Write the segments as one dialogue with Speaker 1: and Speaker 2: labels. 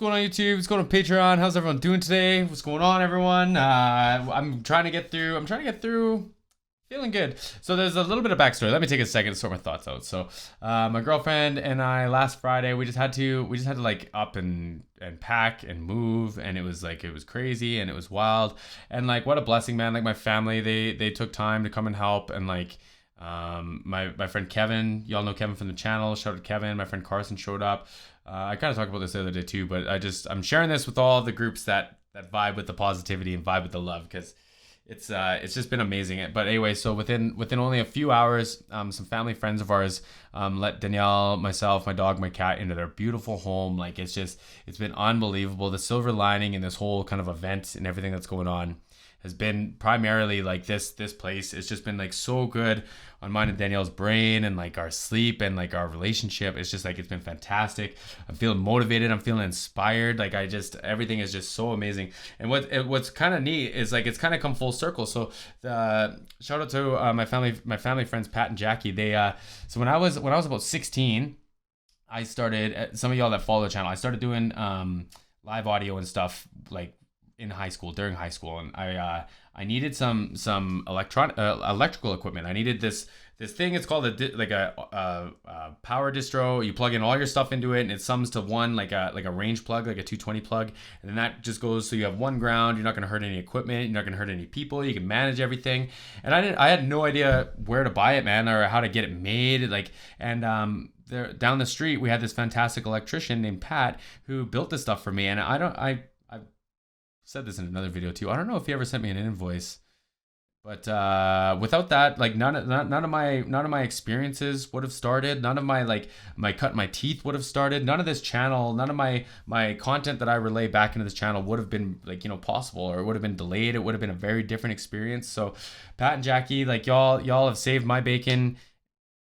Speaker 1: going on YouTube? What's going on Patreon? How's everyone doing today? What's going on, everyone? I'm trying to get through. Feeling good. So there's a little bit of backstory. Let me take a second to sort my thoughts out. So my girlfriend and I last Friday we just had to like up and pack and move, and it was crazy and it was wild, and like what a blessing, man. Like my family, they took time to come and help, and like my friend Kevin, y'all know Kevin from the channel. Shout out to Kevin. My friend Carson showed up. I kind of talked about this the other day too, but I'm sharing this with all the groups that vibe with the positivity and vibe with the love, because it's just been amazing. But anyway, so within only a few hours, some family friends of ours let Danielle, myself, my dog, my cat into their beautiful home. Like it's been unbelievable. The silver lining in this whole kind of event and everything that's going on has been primarily like this place. It's just been like so good on mine and Danielle's brain, and like our sleep and like our relationship. It's just like, it's been fantastic. I'm feeling motivated. I'm feeling inspired. Like everything is just so amazing. And what's kind of neat is like, it's kind of come full circle. So shout out to my family friends, Pat and Jackie. They so when I was about 16, I started, some of y'all that follow the channel, I started doing live audio and stuff like during high school, and I needed some electrical equipment. I needed this thing. It's called a power distro. You plug in all your stuff into it, and it sums to one, like a range plug, like a 220 plug, and then that just goes, so you have one ground. You're not going to hurt any equipment. You're not going to hurt any people. You can manage everything. And I had no idea where to buy it, man, or how to get it made. There down the street, we had this fantastic electrician named Pat who built this stuff for me, and I said this in another video too. I don't know if he ever sent me an invoice, but without that, like none of my experiences would have started. None of my cut my teeth would have started. None of this channel, none of my content that I relay back into this channel would have been possible, or it would have been delayed. It would have been a very different experience. So Pat and Jackie, like y'all have saved my bacon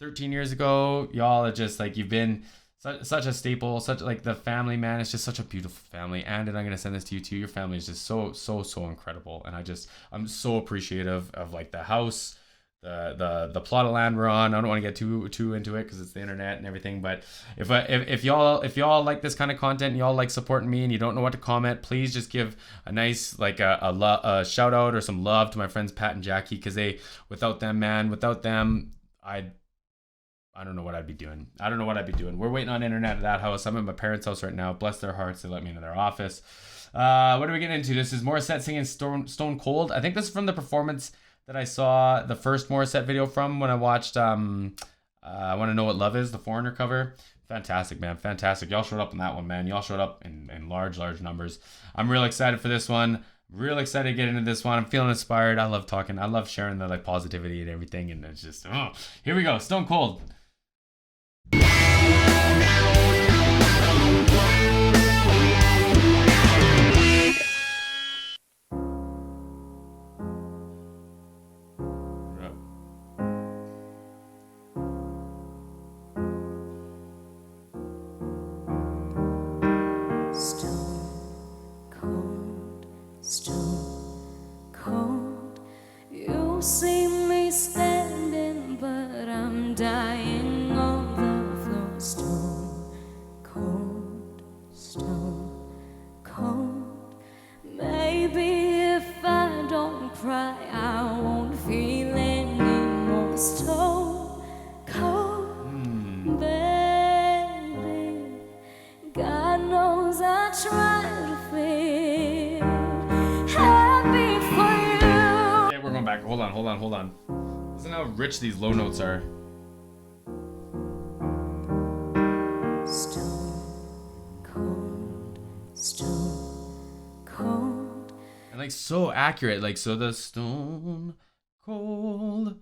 Speaker 1: 13 years ago. Y'all are just like, you've been such a staple, such like the family, man. It's just such a beautiful family. And I'm gonna send this to you too. Your family is just so incredible, and I'm so appreciative of like the house, the plot of land we're on. I don't want to get too into it because it's the internet and everything. But if y'all like this kind of content and y'all like supporting me and you don't know what to comment, please just give a nice like a shout out or some love to my friends Pat and Jackie, because without them, I don't know what I'd be doing. We're waiting on internet at that house. I'm at my parents' house right now. Bless their hearts. They let me into their office. What are we getting into? This is Morissette singing Stone Cold. I think this is from the performance that I saw the first Morissette video from when I watched I Want to Know What Love Is, the Foreigner cover. Fantastic, man. Fantastic. Y'all showed up in that one, man. Y'all showed up in large numbers. I'm real excited for this one. Real excited to get into this one. I'm feeling inspired. I love talking. I love sharing the like positivity and everything. And it's just, here we go. Stone Cold.
Speaker 2: Stone cold, you see me standing, but I'm dying on the floor. Stone cold. Maybe if I don't cry, I won't feel anymore. Stone cold, baby. God knows I try to feel happy for you.
Speaker 1: Okay, we're going back. Hold on. Listen how rich these low notes are.
Speaker 2: Stone cold.
Speaker 1: And like so accurate. Like, so the stone cold,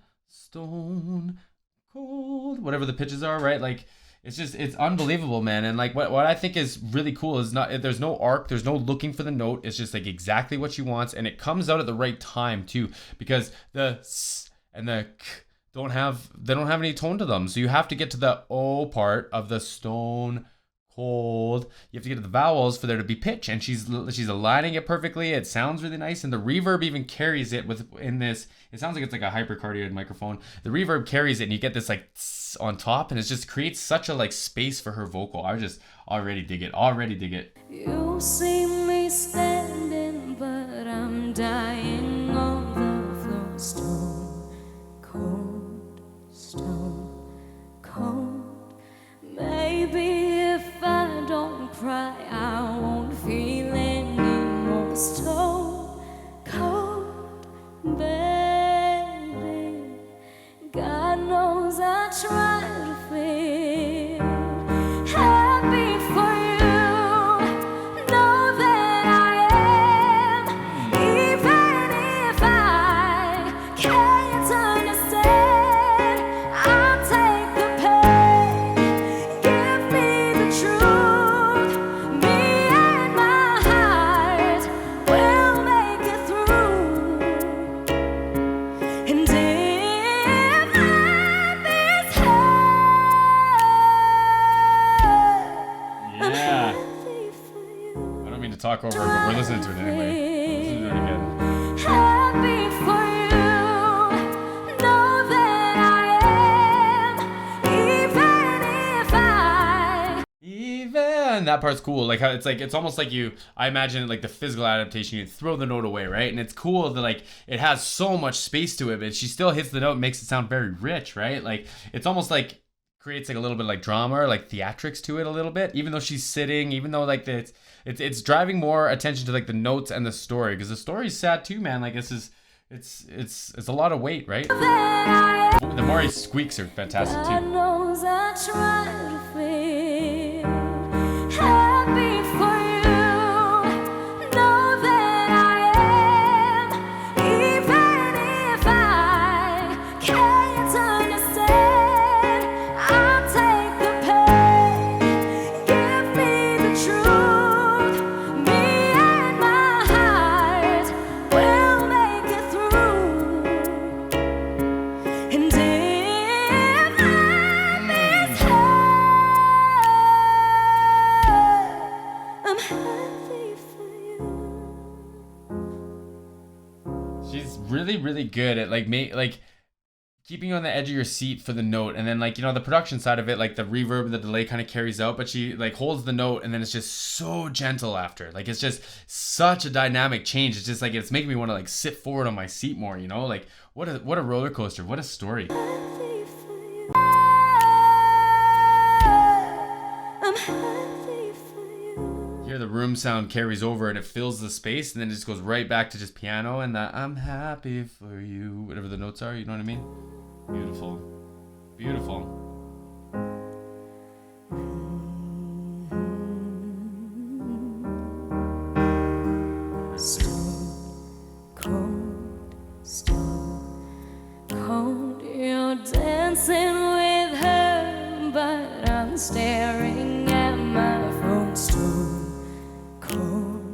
Speaker 1: whatever the pitches are, right? Like, it's unbelievable, man. And like what I think is really cool is there's no arc, there's no looking for the note. It's just like exactly what she wants, and it comes out at the right time too, because the s and the k don't have any tone to them. So you have to get to the O part of the stone cold. You have to get to the vowels for there to be pitch, and she's aligning it perfectly. It sounds really nice, and the reverb even carries it in this. It sounds like it's like a hypercardioid microphone. The reverb carries it, and you get this like tss on top, and it just creates such a like space for her vocal. I just already dig it. Already dig it.
Speaker 2: You see me standing, but I'm dying on the floor. Stone cold. Maybe if I don't cry, I won't feel any more. Stone cold, baby. God knows I try to feel happy for you. Know that I am, even if I can't understand. I'll take the pain, give me the truth. Me and my heart will make it through. And if
Speaker 1: Yeah. I don't mean to talk over it, but we're listening to it anyway. Listen to it again.
Speaker 2: Happy for you, know that I am, even if
Speaker 1: Even that part's cool. Like how it's almost like I imagine like the physical adaptation, you throw the note away, right? And it's cool that like it has so much space to it, but she still hits the note and makes it sound very rich, right? Like it's almost like creates like a little bit like drama or like theatrics to it a little bit, even though she's sitting, even though like it's driving more attention to like the notes and the story, because the story's sad too, man. Like this is it's a lot of weight, right? The more he squeaks are fantastic
Speaker 2: God
Speaker 1: too.
Speaker 2: knows I try to feel happy for you. Know that I am, even if I can't understand. I'll take the pain, give me the truth. Me and my heart will make it through. And if I miss her, I'm happy for you.
Speaker 1: She's really, really good at like keeping you on the edge of your seat for the note, and then like the production side of it, like the reverb, the delay kind of carries out, but she like holds the note, and then it's just so gentle after. Like it's just such a dynamic change. It's just like it's making me want to like sit forward on my seat more. Like what a roller coaster. What a story.
Speaker 2: Happy for you. I'm happy for you.
Speaker 1: Here the room sound carries over and it fills the space, and then it just goes right back to just piano and that I'm happy for you, whatever the notes are, you know what I mean? Beautiful. Beautiful.
Speaker 2: Stone cold, you're dancing with her, but I'm staring at my phone. Stone cold.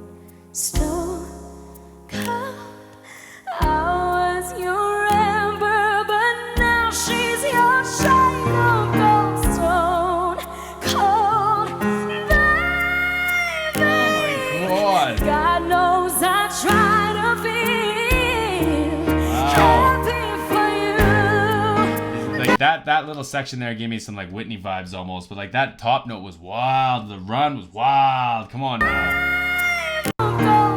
Speaker 2: I was your amber, but now she's your shade of gold. Stone cold, baby.
Speaker 1: Oh my God.
Speaker 2: God knows I try to feel happy for you.
Speaker 1: Like that little section there gave me some like Whitney vibes almost, but like that top note was wild. The run was wild. Come on now.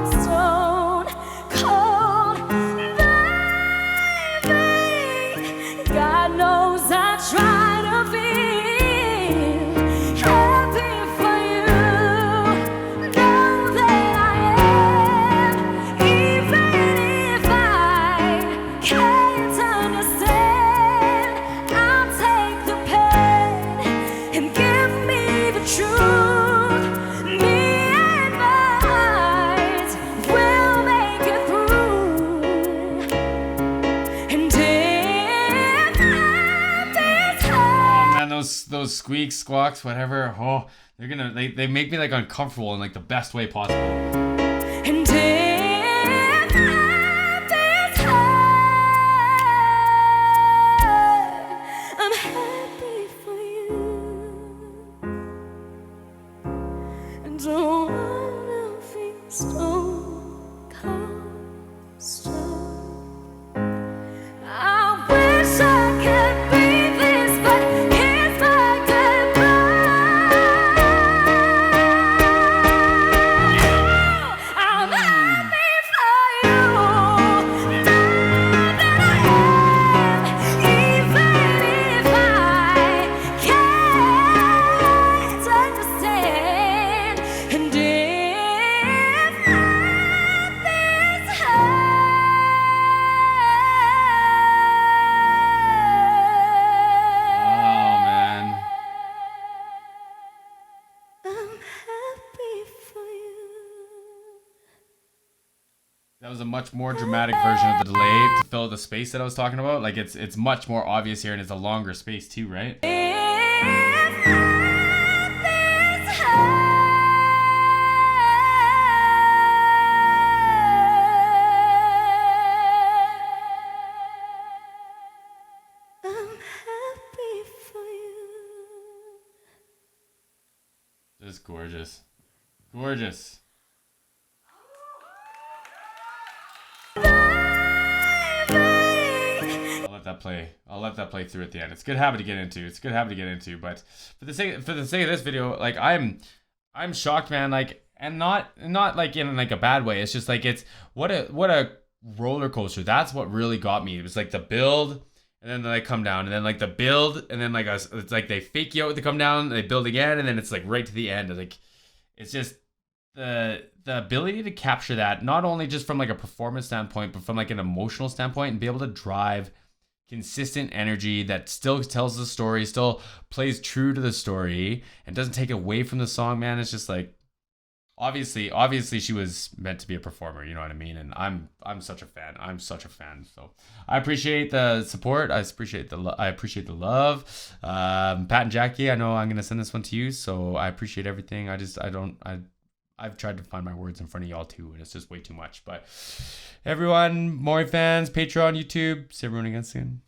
Speaker 2: Stone cold, baby. God knows I try to feel happy for you. Know that I am, even if I can't understand. I'll take the pain and give me the truth. Me and my heart will make it through. And if I miss her,
Speaker 1: Man, those squeaks, squawks, whatever, they're gonna they make me like uncomfortable in like the best way possible.
Speaker 2: and if I miss her, I'm happy for you.
Speaker 1: was a much more dramatic version of the delay to fill the space that I was talking about. Like it's much more obvious here, and it's a longer space too, right? Just gorgeous. Gorgeous. I'll let that play. I'll let that play through at the end. It's a good habit to get into. It's a good habit to get into. But for the sake of this video, like I'm shocked, man. Like, and not like in like a bad way. It's just like it's what a roller coaster. That's what really got me. It was like the build, and then they come down, and then like the build, and then like it's like they fake you out to come down, they build again, and then it's like right to the end. Like it's just the ability to capture that, not only just from like a performance standpoint, but from like an emotional standpoint, and be able to drive consistent energy that still tells the story, still plays true to the story, and doesn't take away from the song, man. It's just like obviously she was meant to be a performer, you know what I mean? And I'm such a fan. I'm such a fan. So I appreciate the support. I appreciate the love. Pat and Jackie, I know I'm gonna send this one to you, so I appreciate everything. I've tried to find my words in front of y'all too, and it's just way too much. But everyone, Maury fans, Patreon, YouTube, see everyone again soon.